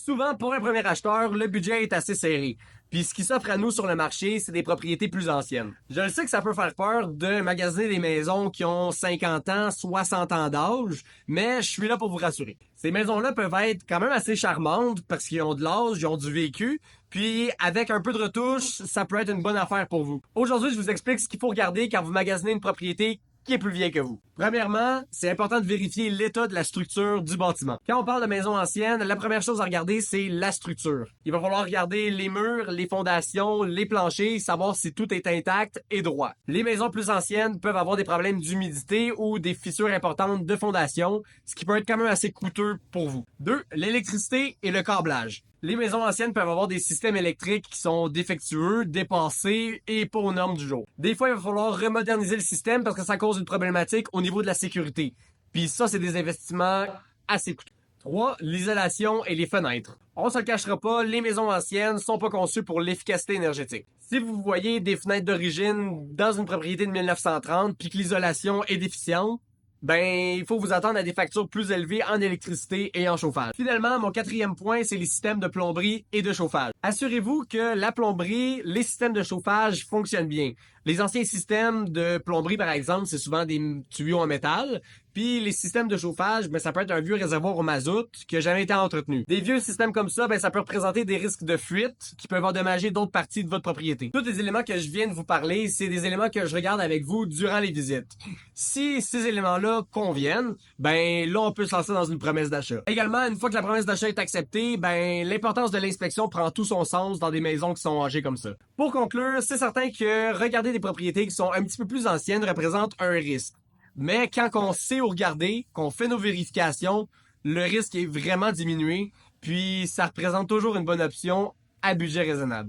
Souvent, pour un premier acheteur, le budget est assez serré. Puis ce qui s'offre à nous sur le marché, c'est des propriétés plus anciennes. Je le sais que ça peut faire peur de magasiner des maisons qui ont 50 ans, 60 ans d'âge, mais je suis là pour vous rassurer. Ces maisons-là peuvent être quand même assez charmantes parce qu'ils ont de l'âge, ils ont du vécu, puis avec un peu de retouche, ça peut être une bonne affaire pour vous. Aujourd'hui, je vous explique ce qu'il faut regarder quand vous magasinez une propriété qui est plus vieille que vous. Premièrement, c'est important de vérifier l'état de la structure du bâtiment. Quand on parle de maison ancienne, la première chose à regarder, c'est la structure. Il va falloir regarder les murs, les fondations, les planchers, savoir si tout est intact et droit. Les maisons plus anciennes peuvent avoir des problèmes d'humidité ou des fissures importantes de fondation, ce qui peut être quand même assez coûteux pour vous. 2. L'électricité et le câblage. Les maisons anciennes peuvent avoir des systèmes électriques qui sont défectueux, dépassés et pas aux normes du jour. Des fois, il va falloir remoderniser le système parce que ça cause une problématique au niveau de la sécurité. Puis ça, c'est des investissements assez coûteux. 3. L'isolation et les fenêtres. On se le cachera pas, les maisons anciennes sont pas conçues pour l'efficacité énergétique. Si vous voyez des fenêtres d'origine dans une propriété de 1930 puis que l'isolation est déficiente, ben, il faut vous attendre à des factures plus élevées en électricité et en chauffage. Finalement, mon quatrième point, c'est les systèmes de plomberie et de chauffage. Assurez-vous que la plomberie, les systèmes de chauffage fonctionnent bien. Les anciens systèmes de plomberie, par exemple, c'est souvent des tuyaux en métal. Puis les systèmes de chauffage, ben ça peut être un vieux réservoir au mazout qui a jamais été entretenu. Des vieux systèmes comme ça, ben ça peut représenter des risques de fuite qui peuvent endommager d'autres parties de votre propriété. Tous les éléments que je viens de vous parler, c'est des éléments que je regarde avec vous durant les visites. Si ces éléments-là conviennent, ben là on peut se lancer dans une promesse d'achat. Également, une fois que la promesse d'achat est acceptée, ben l'importance de l'inspection prend tout son sens dans des maisons qui sont âgées comme ça. Pour conclure, c'est certain que regarder des propriétés qui sont un petit peu plus anciennes représente un risque. Mais quand on sait où regarder, qu'on fait nos vérifications, le risque est vraiment diminué, puis ça représente toujours une bonne option à budget raisonnable.